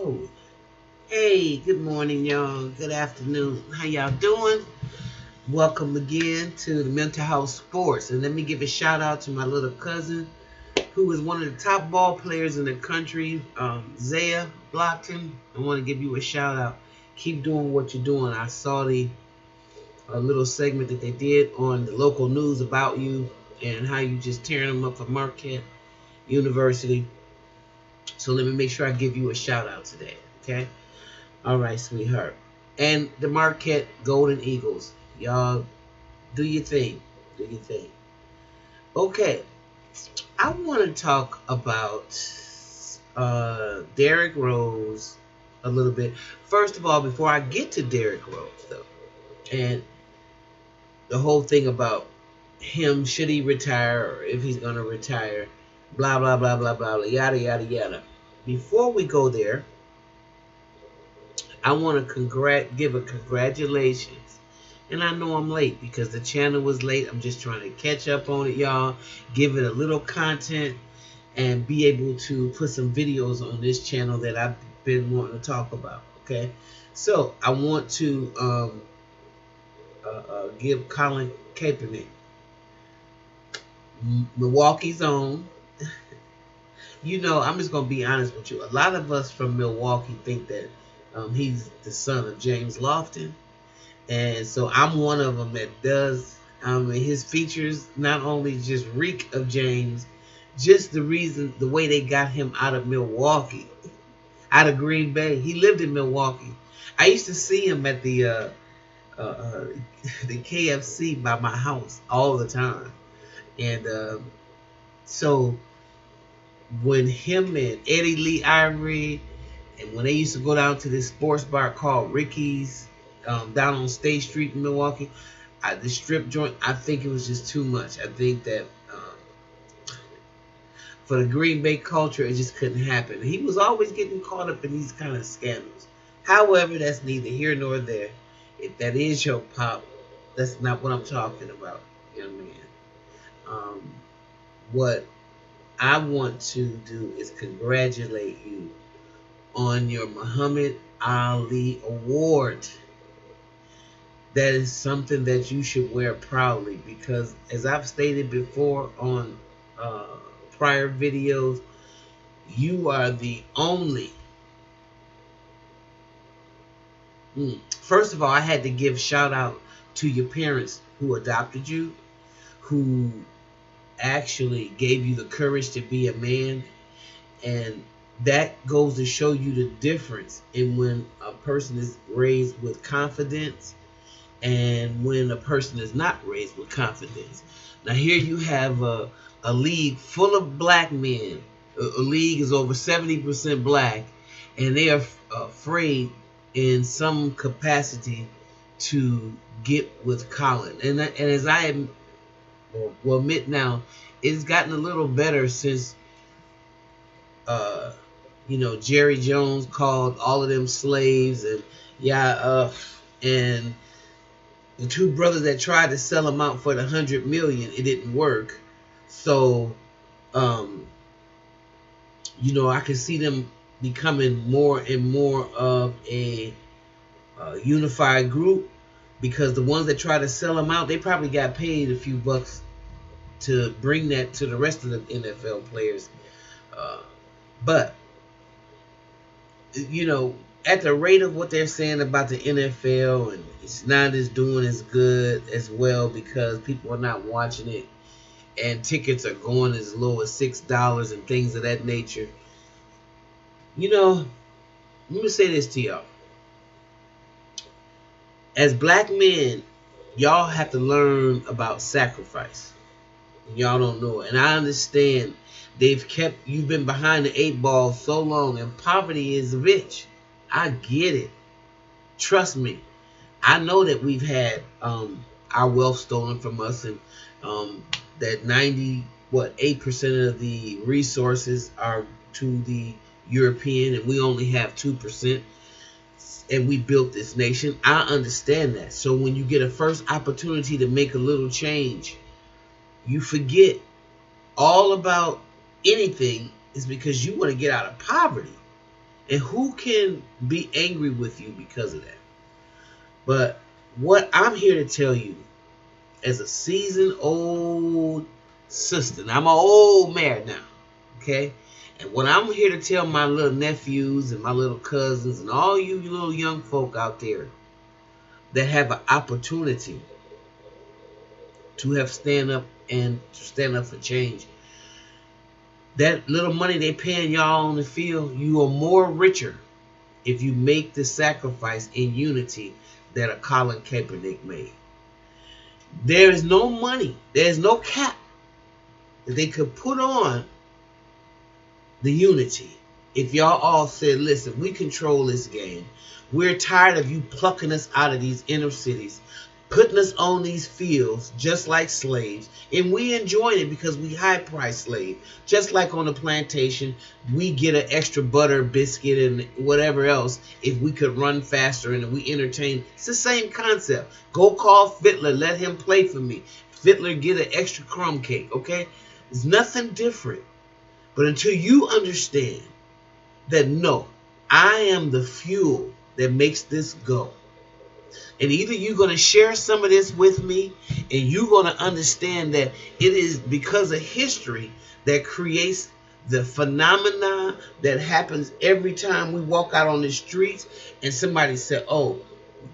Oh, hey, good morning, y'all. Good afternoon. How y'all doing? Welcome again to the Mental Health Sports. And let me give a shout out to my little cousin, who is one of the top ball players in the country, Zaya Blockton. I want to give you a shout out. Keep doing what you're doing. I saw the little segment that they did on the local news about you and how you just tearing them up for Marquette University. So let me make sure I give you a shout out today, okay? All right, sweetheart. And the Marquette Golden Eagles. Y'all, do your thing. Do your thing. Okay. I want to talk about Derrick Rose a little bit. First of all, before I get to Derrick Rose, though, and the whole thing about him, should he retire or if he's going to retire, blah, blah, blah, blah, blah, yada, yada, yada. Before we go there, I want to give a congratulations. And I know I'm late because the channel was late. I'm just trying to catch up on it, y'all. Give it a little content and be able to put some videos on this channel that I've been wanting to talk about, okay? So I want to give Colin Kaepernick, Milwaukee's own. You know, I'm just going to be honest with you. A lot of us from Milwaukee think that he's the son of James Lofton. And so I'm one of them that does. His features not only just reek of James, just the way they got him out of Milwaukee, out of Green Bay. He lived in Milwaukee. I used to see him at the KFC by my house all the time. And so when him and Eddie Lee Ivory, and when they used to go down to this sports bar called Ricky's, down on State Street in Milwaukee, the strip joint, I think it was just too much. I think that for the Green Bay culture, it just couldn't happen. He was always getting caught up in these kind of scandals. However, that's neither here nor there. If that is your pop, that's not what I'm talking about, young man. What I want to do is congratulate you on your Muhammad Ali Award. That is something that you should wear proudly because, as I've stated before on prior videos, you are the only. First of all, I had to give shout out to your parents who adopted you, who actually gave you the courage to be a man, and that goes to show you the difference in when a person is raised with confidence and when a person is not raised with confidence. Now here you have a league full of black men. A league is over 70% black, and they are afraid in some capacity to get with Colin. And as I will admit now, it's gotten a little better since Jerry Jones called all of them slaves, and and the two brothers that tried to sell him out for the $100 million, it didn't work. So I can see them becoming more and more of a unified group, because the ones that try to sell him out, they probably got paid a few bucks to bring that to the rest of the NFL players. But at the rate of what they're saying about the NFL, and it's not as doing as good as well because people are not watching it, and tickets are going as low as $6 and things of that nature. Let me say this to y'all. As black men, y'all have to learn about sacrifice. Y'all don't know it. And I understand you've been behind the 8 ball so long, and poverty is a bitch. I get it. Trust me. I know that we've had our wealth stolen from us, and that 8% of the resources are to the European, and we only have 2%, and we built this nation. I understand that. So when you get a first opportunity to make a little change, you forget all about anything is because you want to get out of poverty. And who can be angry with you because of that? But what I'm here to tell you, as a seasoned old sister, now I'm an old man now, okay? And what I'm here to tell my little nephews and my little cousins and all you little young folk out there that have an opportunity to have stand up and to stand up for change, that little money they paying y'all on the field, you are more richer if you make the sacrifice in unity that a Colin Kaepernick made. There is no money, there's no cap that they could put on the unity if y'all all said, listen, we control this game. We're tired of you plucking us out of these inner cities, putting us on these fields just like slaves, and we enjoy it because we high-priced slave. Just like on the plantation, we get an extra butter, biscuit, and whatever else if we could run faster and we entertain. It's the same concept. Go call Fiddler, let him play for me. Fiddler get an extra crumb cake, okay? It's nothing different. But until you understand that, no, I am the fuel that makes this go. And either you're going to share some of this with me, and you're going to understand that it is because of history that creates the phenomena that happens every time we walk out on the streets and somebody said, oh,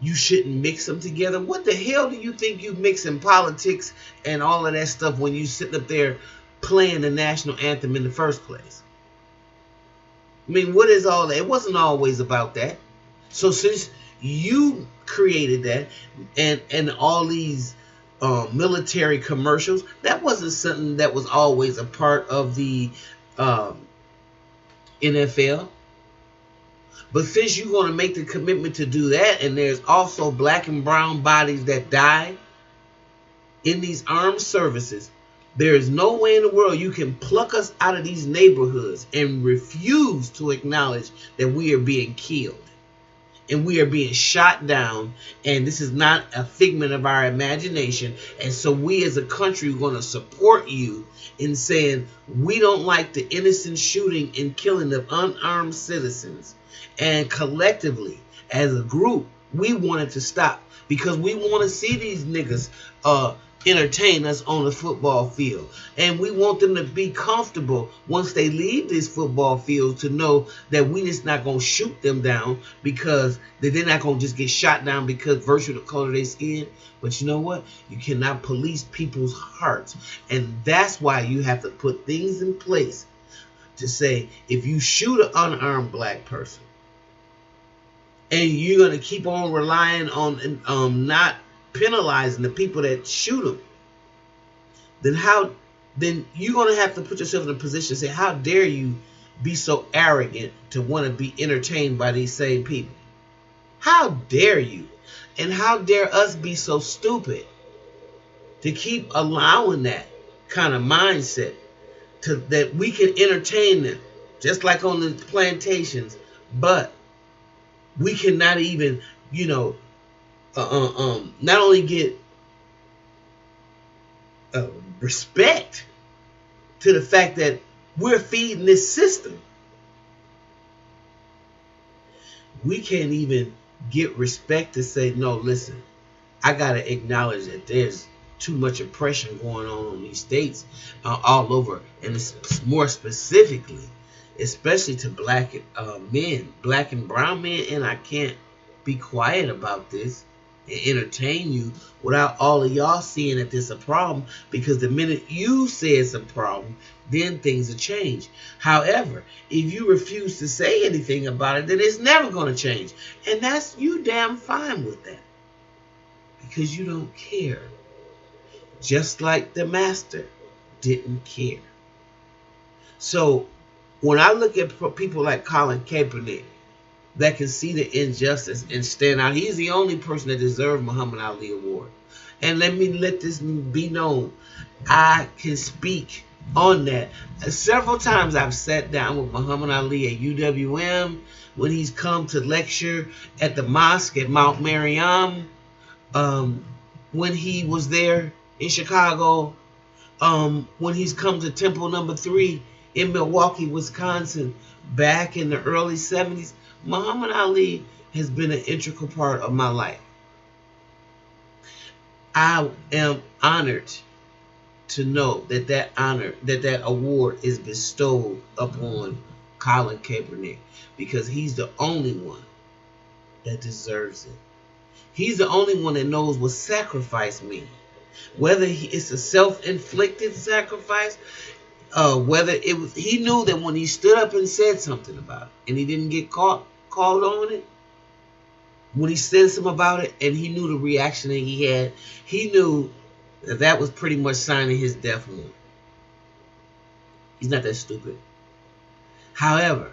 you shouldn't mix them together. What the hell do you think you mixing politics and all of that stuff when you sitting up there playing the national anthem in the first place? I mean, what is all that? It wasn't always about that. So since you created that and all these military commercials, that wasn't something that was always a part of the NFL. But since you're going to make the commitment to do that, and there's also black and brown bodies that die in these armed services, there is no way in the world you can pluck us out of these neighborhoods and refuse to acknowledge that we are being killed and we are being shot down, and this is not a figment of our imagination. And so we as a country are going to support you in saying we don't like the innocent shooting and killing of unarmed citizens. And collectively, as a group, we want it to stop because we want to see these niggas entertain us on the football field. And we want them to be comfortable once they leave this football field to know that we just not going to shoot them down because they're not going to just get shot down because virtue of the color of their skin. But you know what? You cannot police people's hearts. And that's why you have to put things in place to say, if you shoot an unarmed black person and you're going to keep on relying on not penalizing the people that shoot them, then you're going to have to put yourself in a position to say, how dare you be so arrogant to want to be entertained by these same people? How dare you? And how dare us be so stupid to keep allowing that kind of mindset that we can entertain them just like on the plantations, but we cannot even, not only get respect to the fact that we're feeding this system. We can't even get respect to say, no, listen, I got to acknowledge that there's too much oppression going on in these states all over. And it's more specifically, especially to black men, black and brown men. And I can't be quiet about this and entertain you without all of y'all seeing that there's a problem, because the minute you say it's a problem, then things will change. However, if you refuse to say anything about it, then it's never going to change. And that's you damn fine with that, because you don't care. Just like the master didn't care. So when I look at people like Colin Kaepernick that can see the injustice and stand out, he's the only person that deserves Muhammad Ali Award. And let this be known, I can speak on that. Several times I've sat down with Muhammad Ali at UWM, when he's come to lecture at the mosque at Mount Mariam, when he was there in Chicago, when he's come to Temple number 3 in Milwaukee, Wisconsin, back in the early 70s, Muhammad Ali has been an integral part of my life. I am honored to know that that award is bestowed upon Colin Kaepernick, because he's the only one that deserves it. He's the only one that knows what sacrifice means. Whether it's a self-inflicted sacrifice, whether it was, he knew that when he stood up and said something about it, and he didn't get called on it, when he said something about it, and he knew the reaction that he had, he knew that that was pretty much signing his death warrant. He's not that stupid. However,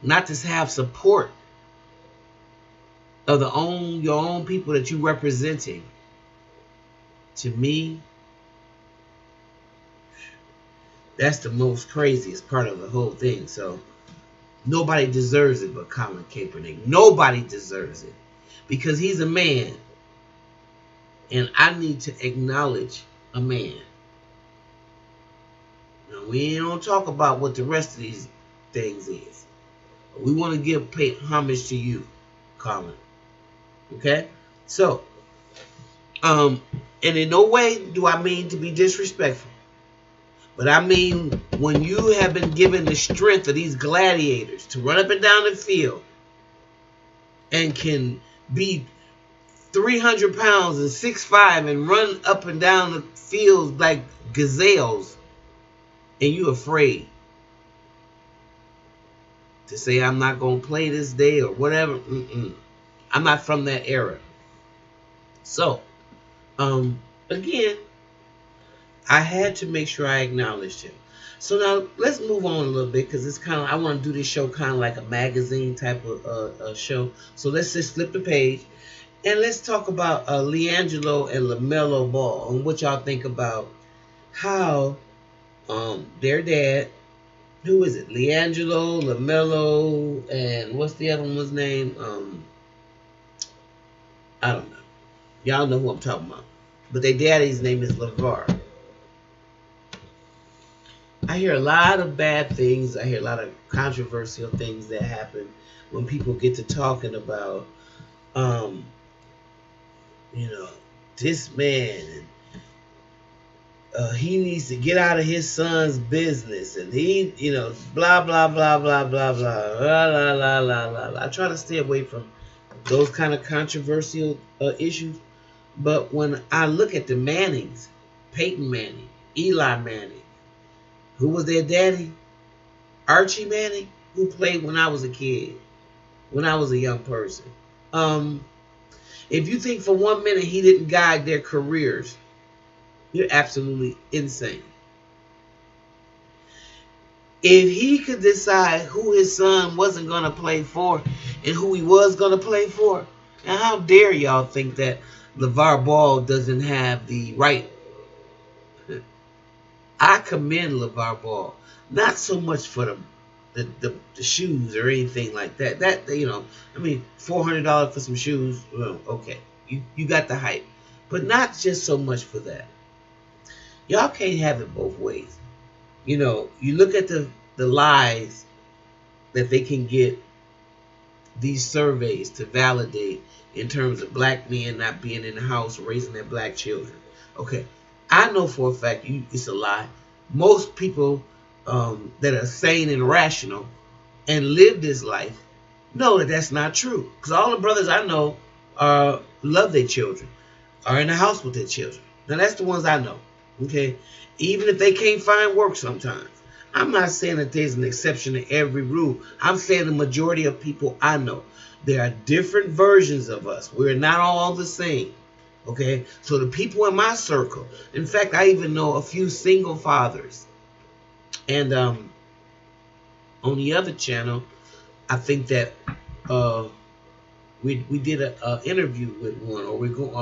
not to have support of your own people that you're representing, to me, that's the most craziest part of the whole thing. So nobody deserves it but Colin Kaepernick. Nobody deserves it, because he's a man, and I need to acknowledge a man. Now, we don't talk about what the rest of these things is. We want to pay homage to you, Colin. Okay? So, and in no way do I mean to be disrespectful, but I mean, when you have been given the strength of these gladiators to run up and down the field and can be 300 pounds and 6'5" and run up and down the field like gazelles, and you're afraid to say, I'm not going to play this day or whatever. I'm not from that era. So, again, I had to make sure I acknowledged him. So now let's move on a little bit, because it's kind of, I want to do this show kind of like a magazine type of show. So let's just flip the page and let's talk about LiAngelo and LaMelo Ball, and what y'all think about how their dad, who is it? LiAngelo, LaMelo, and what's the other one's name? I don't know. Y'all know who I'm talking about. But their daddy's name is LeVar. I hear a lot of bad things. I hear a lot of controversial things that happen when people get to talking about, this man, and he needs to get out of his son's business, and he, blah, blah, blah, blah, blah, blah, la, la, la, la, la. I try to stay away from those kind of controversial issues. But when I look at the Mannings, Peyton Manning, Eli Manning, who was their daddy? Archie Manning, who played when I was a kid, when I was a young person. If you think for 1 minute he didn't guide their careers, you're absolutely insane. If he could decide who his son wasn't going to play for and who he was going to play for, and how dare y'all think that LeVar Ball doesn't have the right? I commend LeVar Ball, not so much for the shoes or anything like that. $400 for some shoes, well, okay, you got the hype, but not just so much for that. Y'all can't have it both ways. You look at the lies that they can get these surveys to validate in terms of black men not being in the house raising their black children. Okay, I know for a fact it's a lie. Most people that are sane and rational and live this life know that that's not true. Because all the brothers I know love their children, are in the house with their children. Now that's the ones I know. Okay, even if they can't find work sometimes. I'm not saying that there's an exception to every rule. I'm saying the majority of people I know. There are different versions of us. We're not all the same. Okay, so the people in my circle, in fact, I even know a few single fathers. And on the other channel, I think that we did an interview with one, or we're going.